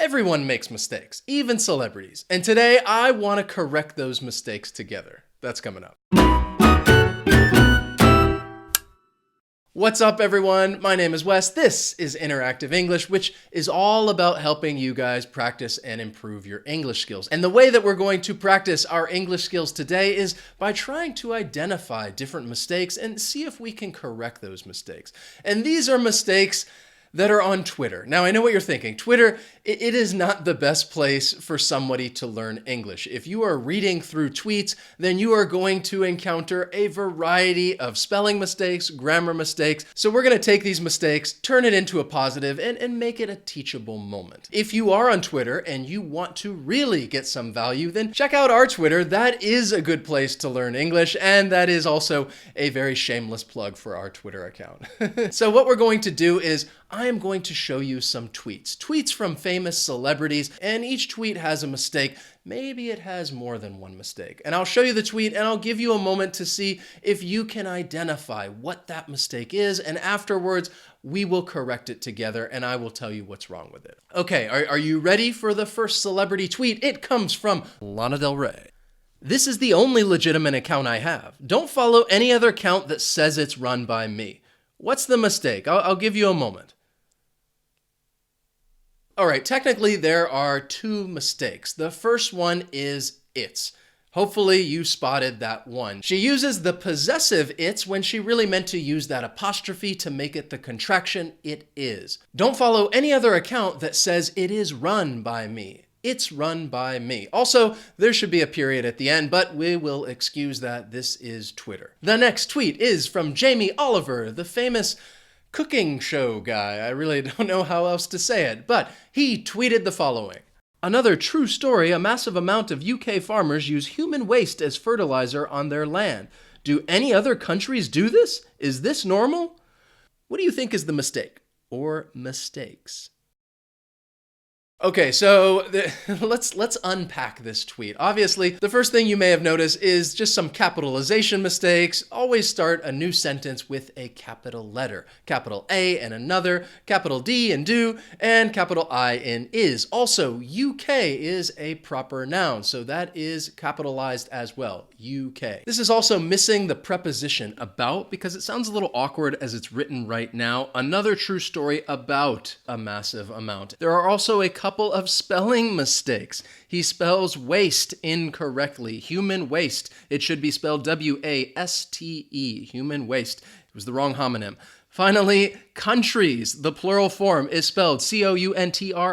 Everyone makes mistakes, even celebrities. And today I want to correct those mistakes together. That's coming up. What's up, everyone? My name is Wes. This is Interactive English, which is all about helping you guys practice and improve your English skills. And the way that we're going to practice our English skills today is by trying to identify different mistakes and see if we can correct those mistakes. And these are mistakes that are on Twitter. Now, I know what you're thinking. Twitter, it is not the best place for somebody to learn English. If you are reading through tweets, then you are going to encounter a variety of spelling mistakes, grammar mistakes. So we're going to take these mistakes, turn it into a positive, and make it a teachable moment. If you are on Twitter and you want to really get some value, then check out our Twitter. That is a good place to learn English, and that is also a very shameless plug for our Twitter account. So what we're going to do is I am going to show you some tweets from famous celebrities, and each tweet has a mistake. Maybe it has more than one mistake. And I'll show you the tweet and I'll give you a moment to see if you can identify what that mistake is, and afterwards we will correct it together and I will tell you what's wrong with it. Okay, are you ready for the first celebrity tweet? It comes from Lana Del Rey. "This is the only legitimate account I have. Don't follow any other account that says it's run by me." What's the mistake? I'll give you a moment. All right, technically there are two mistakes. The first one is its. Hopefully you spotted that one. She uses the possessive its when she really meant to use that apostrophe to make it the contraction it is. Don't follow any other account that says it is run by me. It's run by me. Also, there should be a period at the end, but we will excuse that. This is Twitter. The next tweet is from Jamie Oliver, the famous cooking show guy. I really don't know how else to say it, but he tweeted the following. "Another true story, a massive amount of UK farmers use human waste as fertilizer on their land. Do any other countries do this? Is this normal?" What do you think is the mistake or mistakes? Okay, so let's unpack this tweet. Obviously, the first thing you may have noticed is just some capitalization mistakes. Always start a new sentence with a capital letter. Capital A in another, capital D in do, and capital I in is. Also, UK is a proper noun, so that is capitalized as well, UK. This is also missing the preposition about because it sounds a little awkward as it's written right now. Another true story about a massive amount. There are also a couple of spelling mistakes. He spells waste incorrectly. Human waste. It should be spelled W-A-S-T-E. Human waste. It was the wrong homonym. Finally, countries. The plural form is spelled C-O-U-N-T-R-I-E-S.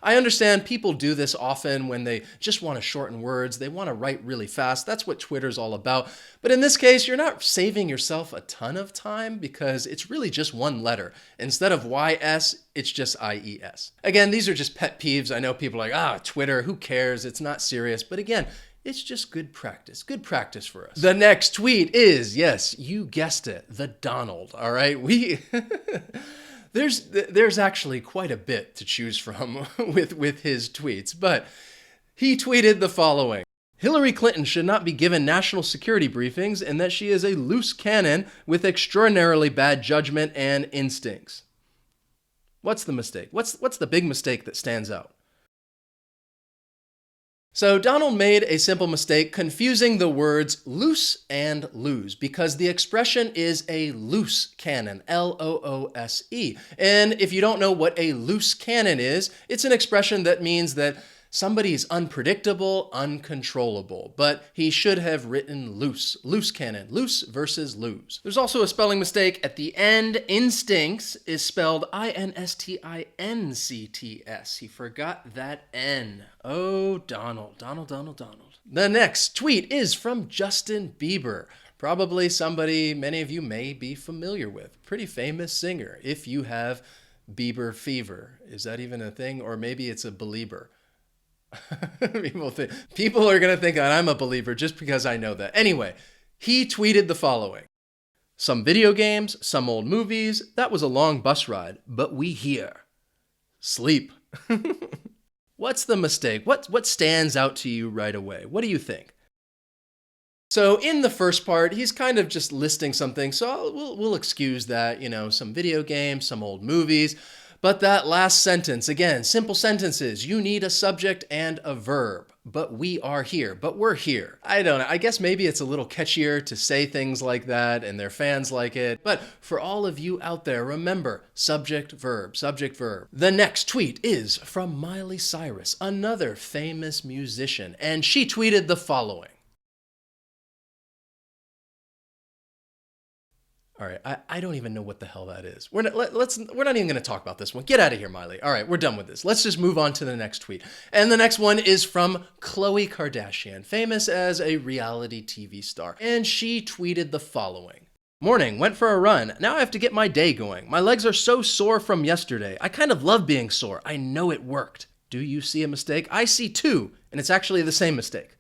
I understand people do this often when they just want to shorten words. They want to write really fast. That's what Twitter's all about. But in this case, you're not saving yourself a ton of time because it's really just one letter. Instead of Y-S, it's just I-E-S. Again, these are just pet peeves. I know people are like, Twitter, who cares? It's not serious. But again, it's just good practice for us. The next tweet is, yes, you guessed it, the Donald, all right? There's actually quite a bit to choose from with his tweets, but he tweeted the following. "Hillary Clinton should not be given national security briefings and that she is a loose cannon with extraordinarily bad judgment and instincts." What's the mistake? What's the big mistake that stands out? So Donald made a simple mistake confusing the words loose and lose because the expression is a loose cannon, L-O-O-S-E. And if you don't know what a loose cannon is, it's an expression that means that somebody's unpredictable, uncontrollable, but he should have written loose. Loose cannon. Loose versus lose. There's also a spelling mistake at the end. Instincts is spelled I-N-S-T-I-N-C-T-S. He forgot that N. Oh, Donald. The next tweet is from Justin Bieber. Probably somebody many of you may be familiar with. Pretty famous singer. If you have Bieber fever. Is that even a thing? Or maybe it's a belieber. People are going to think I'm a believer just because I know that. Anyway, he tweeted the following. "Some video games, some old movies. That was a long bus ride, but we here. Sleep." What's the mistake? What stands out to you right away? What do you think? So in the first part, he's kind of just listing something. So we'll excuse that, some video games, some old movies. But that last sentence, again, simple sentences. You need a subject and a verb. But we are here. But we're here. I don't know. I guess maybe it's a little catchier to say things like that and their fans like it. But for all of you out there, remember subject, verb, subject, verb. The next tweet is from Miley Cyrus, another famous musician. And she tweeted the following. All right, I don't even know what the hell that is. We're not even going to talk about this one. Get out of here, Miley. All right, we're done with this. Let's just move on to the next tweet. And the next one is from Khloe Kardashian, famous as a reality TV star. And she tweeted the following. Morning, went for a run. Now I have to get my day going. My legs are so sore from yesterday. I kind of love being sore. I know it worked. Do you see a mistake? I see two, and it's actually the same mistake.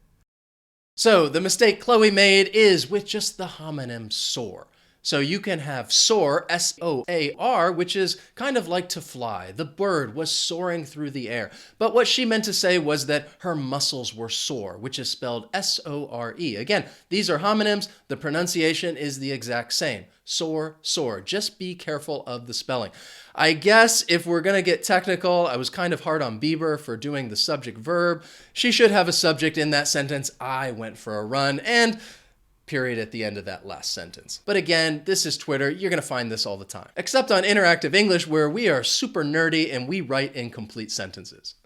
So the mistake Khloe made is with just the homonym soar. So you can have soar, S-O-A-R, which is kind of like to fly. The bird was soaring through the air. But what she meant to say was that her muscles were sore, which is spelled S-O-R-E. Again, these are homonyms. The pronunciation is the exact same. Soar, soar. Just be careful of the spelling. I guess if we're going to get technical, I was kind of hard on Bieber for doing the subject verb. She should have a subject in that sentence. I went for a run, and period at the end of that last sentence. But again, this is Twitter. You're going to find this all the time. Except on Interactive English, where we are super nerdy and we write incomplete sentences.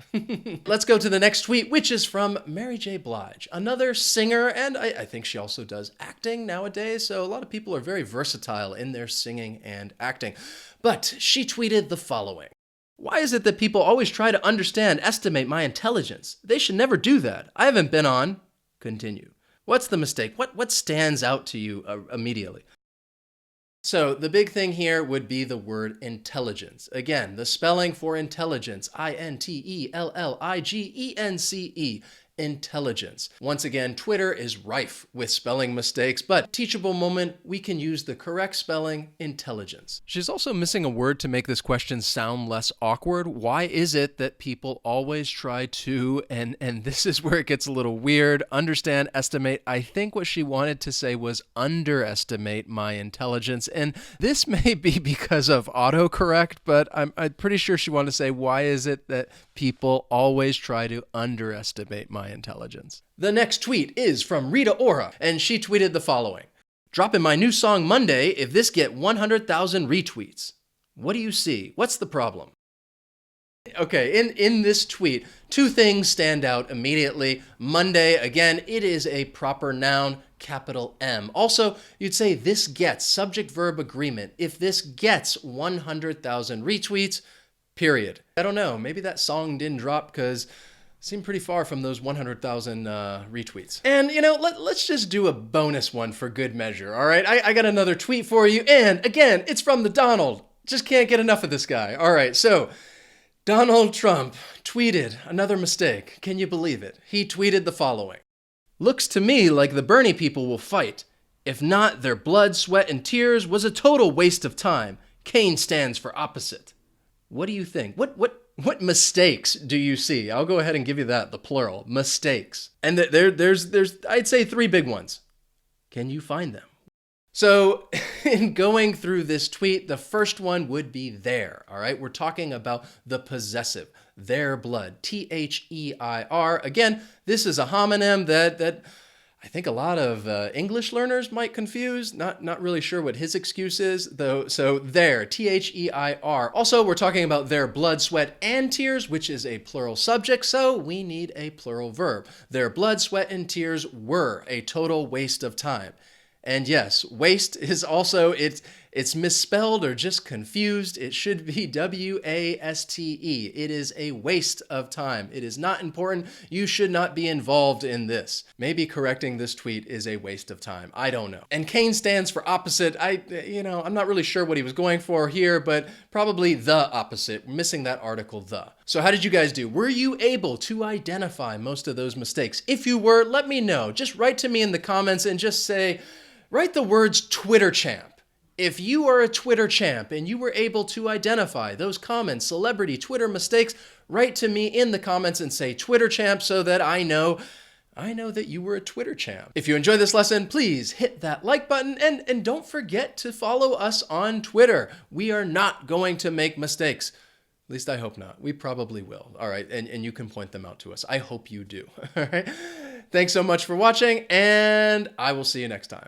Let's go to the next tweet, which is from Mary J Blige, another singer, and I think she also does acting nowadays, so a lot of people are very versatile in their singing and acting. But she tweeted the following. Why is it that people always try to estimate my intelligence? They should never do that. I haven't been on. Continue. What's the mistake? What stands out to you immediately? So the big thing here would be the word intelligence. Again, the spelling for intelligence, I-N-T-E-L-L-I-G-E-N-C-E, intelligence. Once again, Twitter is rife with spelling mistakes, but teachable moment, we can use the correct spelling, intelligence. She's also missing a word to make this question sound less awkward. Why is it that people always try to, and this is where it gets a little weird, estimate. I think what she wanted to say was underestimate my intelligence, and this may be because of autocorrect, but I'm pretty sure she wanted to say, why is it that people always try to underestimate my intelligence? The next tweet is from Rita Ora, and she tweeted the following. Dropping my new song Monday if this get 100,000 retweets. What do you see? What's the problem? Okay, in this tweet, two things stand out immediately. Monday, again, it is a proper noun, capital M. Also, you'd say this gets, subject-verb agreement, if this gets 100,000 retweets, period. I don't know, maybe that song didn't drop because seemed pretty far from those 100,000 retweets. And, let's just do a bonus one for good measure, all right? I got another tweet for you, and again, it's from the Donald. Just can't get enough of this guy. All right, so Donald Trump tweeted another mistake. Can you believe it? He tweeted the following. Looks to me like the Bernie people will fight. If not, their blood, sweat, and tears was a total waste of time. Kane stands for opposite. What do you think? What mistakes do you see? I'll go ahead and give you that, the plural, mistakes. And there's I'd say three big ones. Can you find them? So in going through this tweet, the first one would be there, all right? We're talking about the possessive, their blood, T-H-E-I-R. Again, this is a homonym that I think a lot of English learners might confuse. Not really sure what his excuse is, though. So there, T-H-E-I-R. Also, we're talking about their blood, sweat, and tears, which is a plural subject, so we need a plural verb. Their blood, sweat, and tears were a total waste of time. And yes, waste is also, it's misspelled or just confused. It should be W-A-S-T-E. It is a waste of time. It is not important. You should not be involved in this. Maybe correcting this tweet is a waste of time. I don't know. And Kane stands for opposite. I'm not really sure what he was going for here, but probably the opposite. Missing that article, the. So how did you guys do? Were you able to identify most of those mistakes? If you were, let me know. Just write to me in the comments and just say, write the words Twitter champ. If you are a Twitter champ and you were able to identify those common celebrity Twitter mistakes, write to me in the comments and say Twitter champ so that I know that you were a Twitter champ. If you enjoyed this lesson, please hit that like button and don't forget to follow us on Twitter. We are not going to make mistakes. At least I hope not. We probably will. All right. And you can point them out to us. I hope you do. All right. Thanks so much for watching, and I will see you next time.